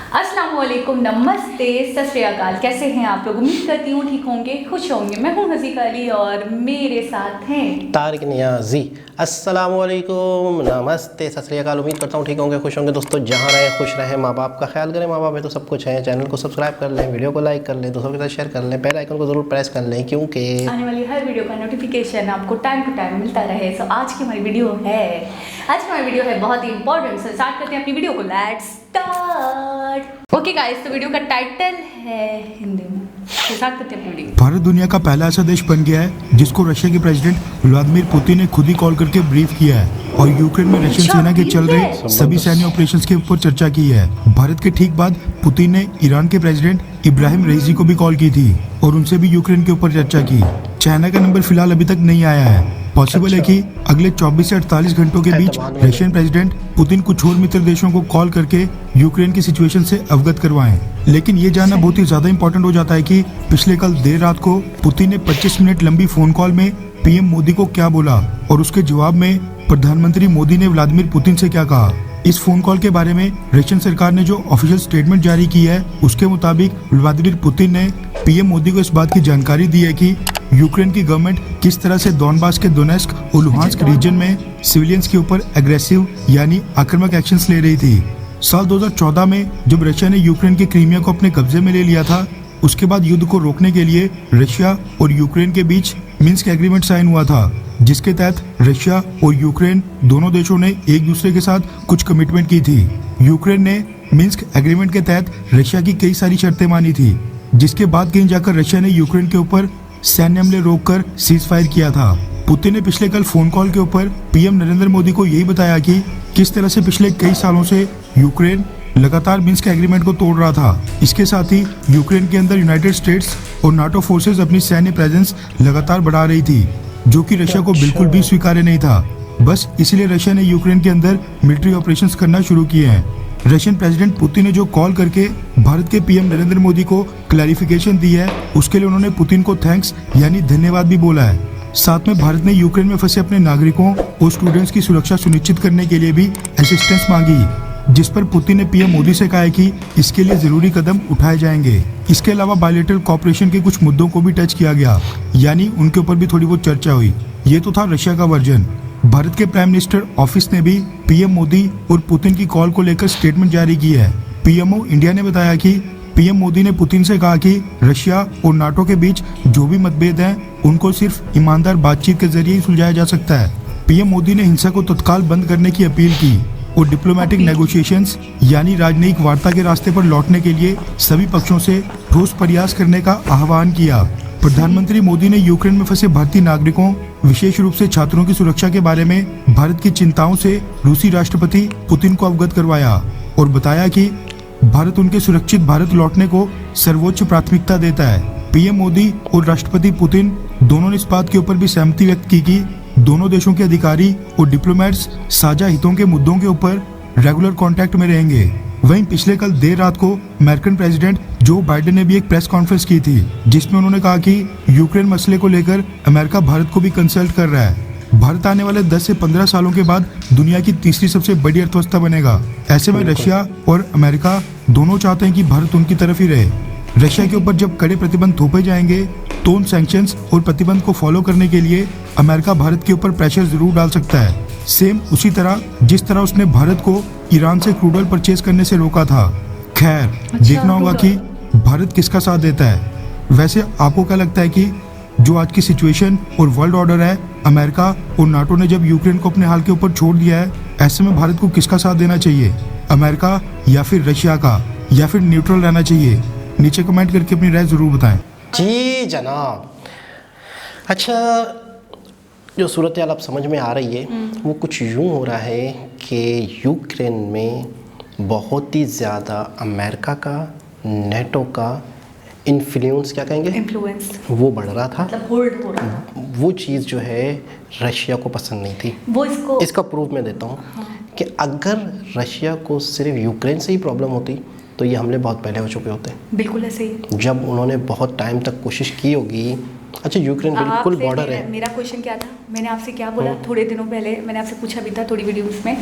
अस्सलामुअलैकुम, नमस्ते, सत श्री अकाल। कैसे हैं आप लोग? उम्मीद करती हूँ ठीक होंगे, खुश होंगे। मैं हूँ हसीका अली और मेरे साथ हैं तारिक नियाजी। अस्सलामुअलैकुम, नमस्ते, सत श्री अकाल। उम्मीद करता हूँ ठीक होंगे, खुश होंगे। दोस्तों जहाँ रहे खुश रहें, माँ बाप का ख्याल करें। माँ बाप है तो सब कुछ है। चैनल को सब्सक्राइब कर लें, वीडियो को लाइक कर लें, दोस्तों के साथ शेयर कर लें, बेल आइकन को ज़रूर प्रेस कर लें क्योंकि आने वाली हर वीडियो का नोटिफिकेशन आपको टाइम टू टाइम मिलता रहे। सो आज की हमारी वीडियो है बहुत ही इंपॉर्टेंट। सो स्टार्ट करते हैं अपनी वीडियो को। Let's start. ओके गाइस, तो वीडियो का टाइटल है हिंदी में। तो स्टार्ट करते हैं अपनी वीडियो। भारत दुनिया का पहला ऐसा देश बन गया है जिसको रशिया के प्रेसिडेंट व्लादिमीर पुतिन ने खुद ही कॉल करके ब्रीफ किया है और यूक्रेन में रशियन सेना के चल रहे सभी सैन्य ऑपरेशंस के ऊपर चर्चा की है। भारत के ठीक बाद पुतिन ने ईरान के प्रेसिडेंट इब्राहिम रईसी को भी कॉल की थी और उनसे भी यूक्रेन के ऊपर चर्चा की। चाइना का नंबर फिलहाल अभी तक नहीं आया है। पॉसिबल है कि अगले 24 से 48 घंटों के बीच रशियन प्रेसिडेंट पुतिन कुछ और मित्र देशों को कॉल करके यूक्रेन की सिचुएशन से अवगत करवाएं। लेकिन ये जानना बहुत ही ज्यादा इंपॉर्टेंट हो जाता है कि पिछले कल देर रात को पुतिन ने 25 मिनट लंबी फोन कॉल में पीएम मोदी को क्या बोला और उसके जवाब में प्रधानमंत्री मोदी ने व्लादिमीर पुतिन से क्या कहा। इस फोन कॉल के बारे में रशियन सरकार ने जो ऑफिशियल स्टेटमेंट जारी की है उसके मुताबिक व्लादिमीर पुतिन ने पीएम मोदी को इस बात की जानकारी दी है कि यूक्रेन की गवर्नमेंट किस तरह से डोनबास के दोनेस्क और लुहांस्क रीजन में सिविलियंस के ऊपर एग्रेसिव यानी आक्रामक एक्शंस ले रही थी। साल 2014 में जब रशिया ने यूक्रेन के क्रीमिया को अपने कब्जे में ले लिया था, उसके बाद युद्ध को रोकने के लिए रशिया और यूक्रेन के बीच मिन्स्क एग्रीमेंट साइन हुआ था, जिसके तहत रशिया और यूक्रेन दोनों देशों ने एक दूसरे के साथ कुछ कमिटमेंट की थी। यूक्रेन ने मिन्स्क एग्रीमेंट के तहत रशिया की कई सारी शर्तें मानी थी, जिसके बाद कहीं जाकर रशिया ने यूक्रेन के ऊपर सैन्य हमले रोककर सीज फायर किया था। पुतिन ने पिछले कल फोन कॉल के ऊपर पीएम नरेंद्र मोदी को यही बताया कि किस तरह से पिछले कई सालों से यूक्रेन लगातार मिन्स्क एग्रीमेंट को तोड़ रहा था। इसके साथ ही यूक्रेन के अंदर यूनाइटेड स्टेट्स और नाटो फोर्सेस अपनी सैन्य प्रेजेंस लगातार बढ़ा रही थी, जो कि रशिया को बिल्कुल भी स्वीकार्य नहीं था। बस इसलिए रशिया ने यूक्रेन के अंदर मिलिट्री ऑपरेशंस करना शुरू किए हैं। रशियन प्रेसिडेंट पुतिन ने जो कॉल करके भारत के पीएम नरेंद्र मोदी को क्लैरिफिकेशन दी है, उसके लिए उन्होंने पुतिन को थैंक्स यानी धन्यवाद भी बोला है। साथ में भारत ने यूक्रेन में फंसे अपने नागरिकों और स्टूडेंट्स की सुरक्षा सुनिश्चित करने के लिए भी असिस्टेंस मांगी, जिस पर पुतिन ने पीएम मोदी से कहा है कि इसके लिए जरूरी कदम उठाए जाएंगे। इसके अलावा बायलैटरल कोऑपरेशन के कुछ मुद्दों को भी टच किया गया, यानी उनके ऊपर भी थोड़ी बहुत चर्चा हुई। ये तो था रशिया का वर्जन। भारत के प्राइम मिनिस्टर ऑफिस ने भी पीएम मोदी और पुतिन की कॉल को लेकर स्टेटमेंट जारी की है। पीएमओ इंडिया ने बताया कि पीएम मोदी ने पुतिन से कहा कि रशिया और नाटो के बीच जो भी मतभेद हैं उनको सिर्फ ईमानदार बातचीत के जरिए ही सुलझाया जा सकता है। पीएम मोदी ने हिंसा को तत्काल बंद करने की अपील की और डिप्लोमेटिक नेगोशिएशंस यानी राजनयिक वार्ता के रास्ते पर लौटने के लिए सभी पक्षों से ठोस प्रयास करने का आह्वान किया। प्रधानमंत्री मोदी ने यूक्रेन में फंसे भारतीय नागरिकों, विशेष रूप से छात्रों की सुरक्षा के बारे में भारत की चिंताओं से रूसी राष्ट्रपति पुतिन को अवगत करवाया और बताया कि भारत उनके सुरक्षित भारत लौटने को सर्वोच्च प्राथमिकता देता है। पीएम मोदी और राष्ट्रपति पुतिन दोनों ने इस बात के ऊपर भी सहमति व्यक्त की कि दोनों देशों के अधिकारी और डिप्लोमेट्स साझा हितों के मुद्दों के ऊपर रेगुलर कांटेक्ट में रहेंगे। वहीं पिछले कल देर रात को अमेरिकन प्रेसिडेंट जो बाइडेन ने भी एक प्रेस कॉन्फ्रेंस की थी, जिसमें उन्होंने कहा कि यूक्रेन मसले को लेकर अमेरिका भारत को भी कंसल्ट कर रहा है। भारत आने वाले 10 से 15 सालों के बाद दुनिया की तीसरी सबसे बड़ी अर्थव्यवस्था बनेगा। ऐसे में रशिया और अमेरिका दोनों चाहते हैं कि भारत उनकी तरफ ही रहे। रशिया के ऊपर जब कड़े प्रतिबंध थोपे जाएंगे तो उन सैंक्शंस और प्रतिबंध को फॉलो करने के लिए अमेरिका भारत के ऊपर प्रेशर जरूर डाल सकता है, सेम उसी तरह जिस तरह उसने भारत को ईरान से क्रूड ऑयल परचेज करने से रोका था। खैर, देखना होगा कि भारत किसका साथ देता है। वैसे आपको क्या लगता है कि जो आज की सिचुएशन और वर्ल्ड ऑर्डर है, अमेरिका और नाटो ने जब यूक्रेन को अपने हाल के ऊपर छोड़ दिया है, ऐसे में भारत को किसका साथ देना चाहिए, अमेरिका या फिर रशिया का, या फिर न्यूट्रल रहना चाहिए? नीचे कमेंट करके अपनी राय जरूर बताएं। जी जनाब। अच्छा, जो सूरत हाल अब समझ में आ रही है वो कुछ यूँ हो रहा है कि यूक्रेन में बहुत ही ज़्यादा अमेरिका का, नेटो का इन्फ्लुएंस, क्या कहेंगे, इन्फ्लुएंस, वो बढ़ रहा था। मतलब होल्ड हो रहा था। वो चीज़ जो है रशिया को पसंद नहीं थी। वो इसका प्रूफ मैं देता हूँ। हाँ। कि अगर रशिया को सिर्फ यूक्रेन से ही प्रॉब्लम होती तो ये हमले बहुत पहले हो चुके होते। बिल्कुल ऐसे ही। जब उन्होंने बहुत टाइम तक कोशिश की होगी अच्छा, यूक्रेन बिल्कुल आपसे बॉर्डर है। मेरा क्वेश्चन क्या था, मैंने आपसे क्या बोला थोड़े दिनों पहले, मैंने आपसे पूछा भी था थोड़ी वीडियोस में,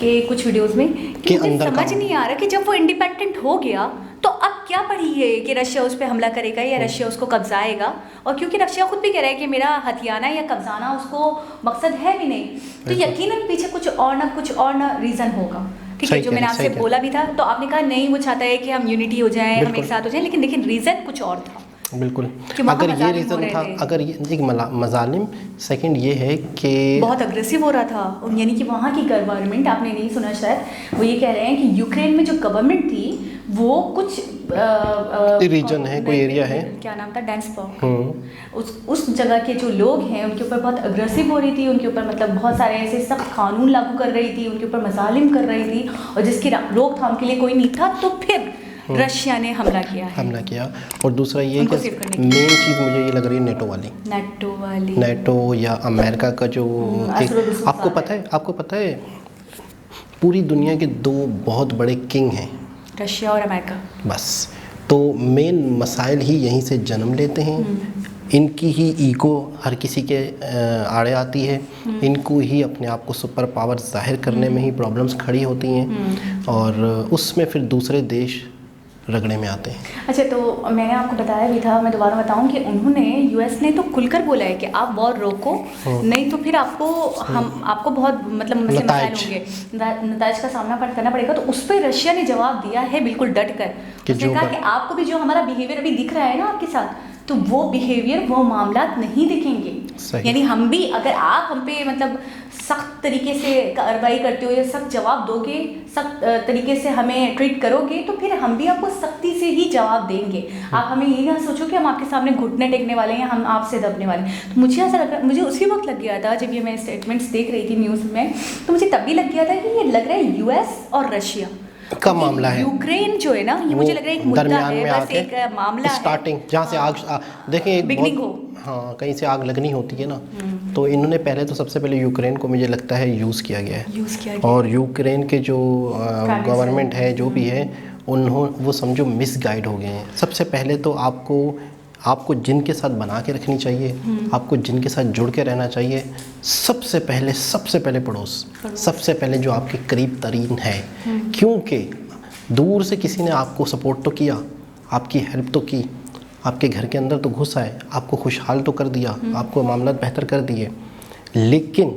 कि कुछ वीडियोस में कि मुझे अंदर समझ का- नहीं आ रहा कि जब वो इंडिपेंडेंट हो गया तो अब क्या पड़ी है कि रशिया उस पर हमला करेगा या रशिया उसको कब्जाएगा। और क्योंकि रशिया खुद भी कह रहा है कि मेरा हथियाना या कब्जाना उसको मकसद है भी नहीं, तो यकीनन पीछे कुछ और ना रीज़न होगा। ठीक है, सही जो कह मैंने रहे, आपसे सही कह बोला भी था, तो आपने कहा नहीं वो चाहता है कि हम यूनिटी हो जाएं, हम बिल्कुल। एक साथ हो जाएं, लेकिन रीज़न कुछ और था। बिल्कुल। कि वहाँ अगर ये मजालिम हो रीज़न रहे था, थे। अगर ये एक मजालिम, सेकंड ये है कि बहुत अग्रेसिव हो रहा था, यानी कि वहाँ की गवर्नमेंट, आपने नहीं सुना शायद, वो ये कह रहे हैं कि यूक्रेन में जो गवर्नमेंट थी वो कुछ रीजन है, कोई एरिया है, क्या नाम था, डेंसबर्ग, उस जगह के जो लोग हैं उनके ऊपर बहुत अग्रेसिव हो रही थी, उनके ऊपर मतलब बहुत सारे ऐसे सख्त कानून लागू कर रही थी, उनके ऊपर मजालिम कर रही थी, और जिसकी रोकथाम के लिए कोई नहीं था, तो फिर रशिया ने हमला किया। और दूसरा ये उनको कि सेव करने की। मेन चीज़ मुझे ये लग रही है नेटो वाली, नेटो या अमेरिका का जो आपको पता है पूरी दुनिया के दो बहुत बड़े किंग हैं, रशिया और अमेरिका। बस, तो मेन मसाइल ही यहीं से जन्म लेते हैं। इनकी ही ईगो हर किसी के आड़े आती है, इनको ही अपने आप को सुपर पावर जाहिर करने में ही प्रॉब्लम्स खड़ी होती हैं, और उसमें फिर दूसरे देश रगड़े में आते हैं। अच्छा, तो मैंने आपको बताया भी था, मैं दोबारा बताऊं कि उन्होंने, यूएस ने तो खुलकर बोला है कि आप वॉर रोको, नहीं तो फिर आपको बहुत मतलब मसाइल होंगे, नताइज का सामना करना पड़ेगा। तो उस पर रशिया ने जवाब दिया है बिल्कुल डट कर, उसने कहा कि आपको भी जो हमारा बिहेवियर अभी दिख रहा है ना आपके साथ, तो वो बिहेवियर, वो मामला नहीं दिखेंगे। यानी हम भी, अगर आप हम पे मतलब सख्त तरीके से कार्रवाई करते हो या सख्त जवाब दोगे, सख्त तरीके से हमें ट्रीट करोगे, तो फिर हम भी आपको सख्ती से ही जवाब देंगे। आप हमें ये ना सोचो कि हम आपके सामने घुटने टेकने वाले हैं, हम आपसे दबने वाले हैं। तो मुझे ऐसा लग रहा, मुझे उसी वक्त लग गया था जब ये मैं स्टेटमेंट्स देख रही थी न्यूज़ में, तो मुझे तब भी लग गया था कि ये लग रहा है यूएस और रशिया का मामला है। यूक्रेन जो है ना, ये मुझे लग रहा है एक मुद्दा है, बस एक मामला स्टार्टिंग जहाँ से आग देखिए, बिगनिंग हो, हाँ, कहीं से आग लगनी होती है ना, तो इन्होंने पहले तो सबसे पहले यूक्रेन को मुझे लगता है यूज़ किया गया है, और यूक्रेन के जो गवर्नमेंट है, जो भी है, वो समझो मिसगाइड हो गए हैं। सबसे पहले तो आपको जिनके साथ बना के रखनी चाहिए, आपको जिनके साथ जुड़ के रहना चाहिए, सबसे पहले पड़ोस, सबसे पहले जो आपके करीब तरीन है, क्योंकि दूर से किसी ने आपको सपोर्ट तो किया, आपकी हेल्प तो की, आपके घर के अंदर तो घुस आए, आपको खुशहाल तो कर दिया, आपको मामला बेहतर कर दिए, लेकिन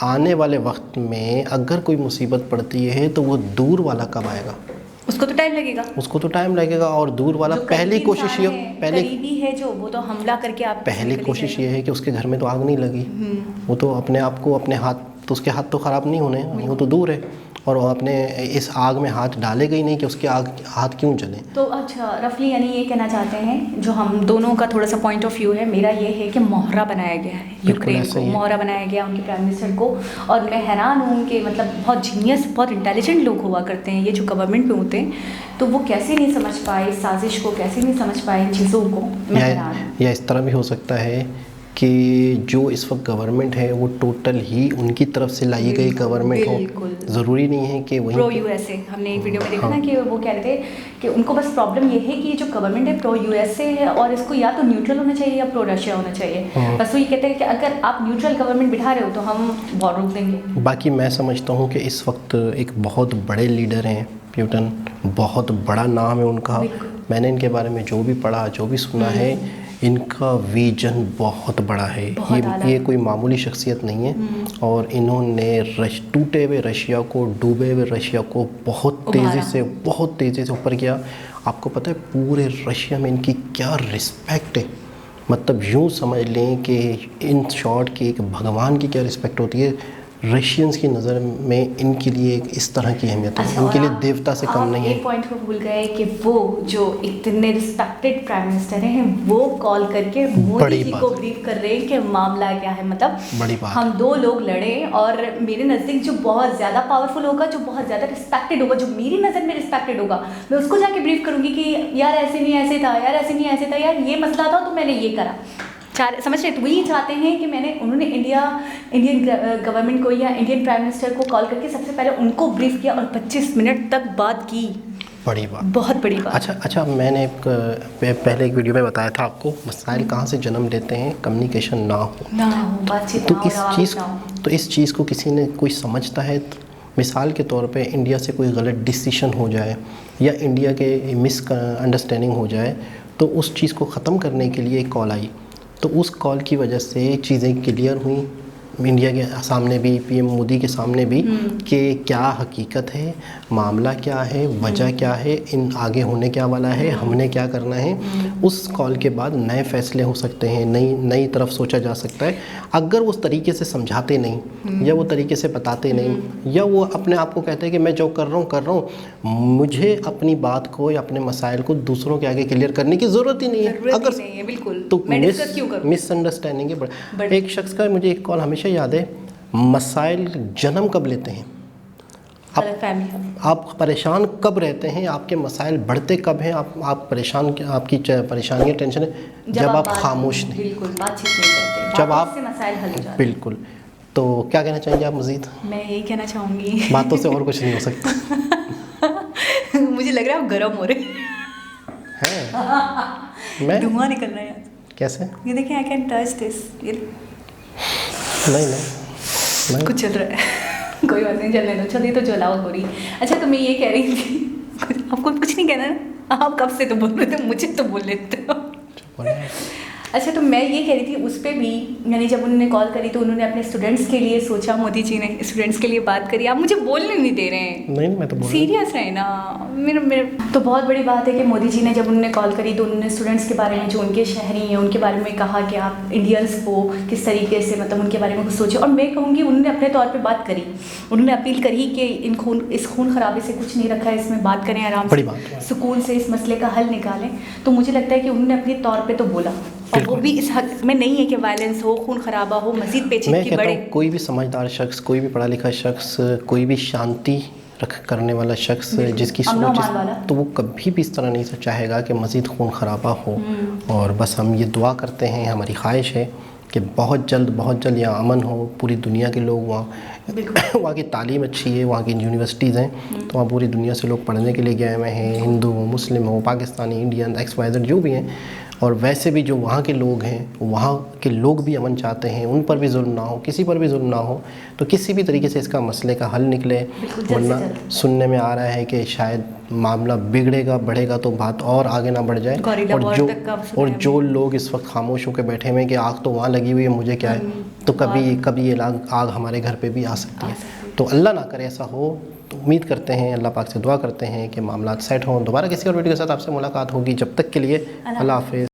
आने वाले वक्त में अगर कोई मुसीबत पड़ती है तो वो दूर वाला कब आएगा? उसको तो टाइम लगेगा। और दूर वाला पहली कोशिश ये, करीबी है जो, वो तो हमला करके आप, पहली कोशिश ये है कि उसके घर में तो आग नहीं लगी, वो तो अपने आप को, अपने हाथ, तो उसके हाथ तो ख़राब नहीं होने, वो तो दूर है, और वो अपने इस आग में हाथ डालेगा ही नहीं कि उसके हाथ क्यों जले। तो अच्छा, रफली यानी ये कहना चाहते हैं, जो हम दोनों का थोड़ा सा पॉइंट ऑफ व्यू है, मेरा ये है कि मोहरा बनाया गया है यूक्रेन को, मोहरा बनाया गया उनके प्राइम मिनिस्टर को, और मैं हैरान हूँ कि मतलब बहुत जीनियस, बहुत इंटेलिजेंट लोग हुआ करते हैं ये जो गवर्नमेंट में होते हैं, तो वो कैसे नहीं समझ पाए इस साजिश को, कैसे नहीं समझ पाए इन चीज़ों को, मैं हैरान हूँ। या इस तरह भी हो सकता है कि जो इस वक्त गवर्नमेंट है वो टोटल ही उनकी तरफ से लाई गई गवर्नमेंट हो, ज़रूरी नहीं है कि वही प्रो यूएसए, हमने एक वीडियो में देखा ना कि वो कह रहे थे कि उनको बस प्रॉब्लम ये है कि ये जो गवर्नमेंट है प्रो यूएसए है, और इसको या तो न्यूट्रल होना चाहिए या प्रो रशिया होना चाहिए। बस वो ये कहते हैं कि अगर आप न्यूट्रल गवर्नमेंट बिठा रहे हो तो हम वॉर रोक देंगे। बाकी मैं समझता हूँ कि इस वक्त एक बहुत बड़े लीडर हैं पुतिन, बहुत बड़ा नाम है उनका, मैंने इनके बारे में जो भी पढ़ा, जो भी सुना है, इनका विजन बहुत बड़ा है, ये कोई मामूली शख्सियत नहीं है, और इन्होंने टूटे हुए रशिया को, डूबे हुए रशिया को बहुत तेज़ी से ऊपर किया। आपको पता है पूरे रशिया में इनकी क्या रिस्पेक्ट है, मतलब यूँ समझ लें कि इन शॉर्ट की एक भगवान की क्या रिस्पेक्ट होती है, रशियंस की नज़र में इनके लिए एक इस तरह की अहमियत है, इनके लिए देवता से कम नहीं है। एक पॉइंट को भूल गए कि वो जो इतने रिस्पेक्टेड प्राइम मिनिस्टर हैं, वो कॉल करके मोदी जी को ब्रीफ कर रहे हैं कि मामला क्या है, मतलब बड़ी बात, हम दो लोग लड़े, और मेरे नज़दीक जो बहुत ज़्यादा पावरफुल होगा, जो बहुत ज़्यादा रिस्पेक्टेड होगा, जो मेरी नज़र में रिस्पेक्टेड होगा, मैं उसको जाके ब्रीफ करूँगी कि यार ऐसे नहीं ऐसे था, यार ऐसे नहीं ऐसे था, यार ये मसला था तो मैंने ये करा। समझ रहे, तो वही चाहते हैं कि उन्होंने इंडियन गवर्नमेंट को या इंडियन प्राइम मिनिस्टर को कॉल करके सबसे पहले उनको ब्रीफ किया, और 25 मिनट तक बात की, बड़ी बात। बहुत बड़ी बात। अच्छा मैंने पहले एक वीडियो में बताया था आपको, मसाइल कहाँ से जन्म लेते हैं, कम्युनिकेशन ना हो, बातचीत तो ना हो, रवाबित ना हो। इस चीज़ को किसी ने कोई समझता है, मिसाल के तौर पे इंडिया से कोई गलत डिसीजन हो जाए या इंडिया के मिस अंडरस्टैंडिंग हो जाए, तो उस चीज़ को ख़त्म करने के लिए एक कॉल आई, तो उस कॉल की वजह से चीज़ें क्लियर हुई इंडिया के सामने भी, पीएम मोदी के सामने भी, कि क्या हकीकत है, मामला क्या है, वजह क्या है, इन आगे होने क्या वाला है, हमने क्या करना है। उस कॉल के बाद नए फैसले हो सकते हैं, नई तरफ सोचा जा सकता है। अगर वो उस तरीके से समझाते नहीं या वो तरीके से बताते नहीं, या वो अपने आप को कहते हैं कि मैं जो कर रहा हूँ, मुझे अपनी बात को या अपने मसाइल को दूसरों के आगे क्लियर करने की ज़रूरत ही नहीं है, अगर बिल्कुल, तो मिसअंडरस्टैंडिंग है। एक शख्स का मुझे एक कॉल हमेशा याद है, मसाइल जन्म कब लेते हैं, आप परेशान कब रहते हैं, आपके मसाइल बढ़ते कब हैं, आप परेशान, आपकी परेशानी टेंशन है जब आप खामोश नहीं, बिल्कुल बातचीत नहीं करते, जब आप से मसाइल हल हो जाते हैं। बिल्कुल। तो क्या कहना चाहेंगे आप मज़ीद? मैं यही कहना चाहूँगी, बातों से और कुछ नहीं हो सकता। मुझे लग रहा है आप गर्म हो रहे हैं। मैं धुआं निकल रहा है। कैसे? ये देखिए, आई कैन टच दिस। नहीं कुछ चल रहा है। कोई बात नहीं, चलने दो, चलिए तो जलाओ थोड़ी। अच्छा, तो मैं ये कह रही थी, आपको कुछ नहीं कहना ना, आप कब से तो बोल रहे थे, मुझे तो बोल लेते हो। अच्छा, तो मैं ये कह रही थी, उस पर भी यानी जब उन्होंने कॉल करी तो उन्होंने अपने स्टूडेंट्स के लिए सोचा, मोदी जी ने स्टूडेंट्स के लिए बात करी। आप मुझे बोलने नहीं दे रहे हैं। नहीं, मैं तो बोल सीरियस रहे ना। मेरे तो बहुत बड़ी बात है कि मोदी जी ने जब उन्होंने कॉल करी तो उन्होंने स्टूडेंट्स के बारे में, जो उनके शहरी हैं, उनके बारे में कहा कि आप इंडियंस को किस तरीके से, मतलब उनके बारे में कुछ सोचे। और मैं कहूँगी उन्होंने अपने तौर पर बात करी, उन्होंने अपील करी कि इस खून खराबे से कुछ नहीं रखा है, इसमें बात करें, आराम से सुकून से इस मसले का हल निकालें। तो मुझे लगता है कि उन्होंने अपने तौर पर तो बोला, और वो भी इस हक में नहीं है कि वायलेंस हो, खून खराबा हो, मजीद पेचीदगी बढ़े। मैं कहता हूँ कोई भी समझदार शख्स, कोई भी पढ़ा लिखा शख्स, कोई भी शांति करने वाला शख्स, जिसकी सोच, तो वो कभी भी इस तरह नहीं चाहेगा कि मज़ीद खून खराबा हो। और बस हम ये दुआ करते हैं, हमारी ख्वाहिश है कि बहुत जल्द यहाँ अमन हो, पूरी दुनिया के लोग वहाँ की तालीम अच्छी है, वहाँ की यूनिवर्सिटीज़ हैं, तो वहाँ पूरी दुनिया से लोग पढ़ने के लिए गए हुए हैं, हिंदू हो, मुस्लिम हो, पाकिस्तानी, इंडियन, XYZ जो भी हैं। और वैसे भी जो वहाँ के लोग हैं, वहाँ के लोग भी अमन चाहते हैं, उन पर भी जुल्म ना हो, किसी पर भी जुल्म ना हो, तो किसी भी तरीके से इसका मसले का हल निकले। वरना सुनने में आ रहा है कि शायद मामला बिगड़ेगा, बढ़ेगा तो बात और आगे ना बढ़ जाए। और जो लोग इस वक्त खामोश होकर बैठे हुए हैं कि आग तो वहाँ लगी हुई है, मुझे क्या है, तो कभी ये आग हमारे घर पे भी आ सकती है। तो अल्लाह ना करे ऐसा हो। तो उम्मीद करते हैं, अल्लाह पाक से दुआ करते हैं कि मामला सेट हों। दोबारा किसी और वीडियो के साथ आपसे मुलाकात होगी। जब तक के लिए अल्लाह हाफ़िज़।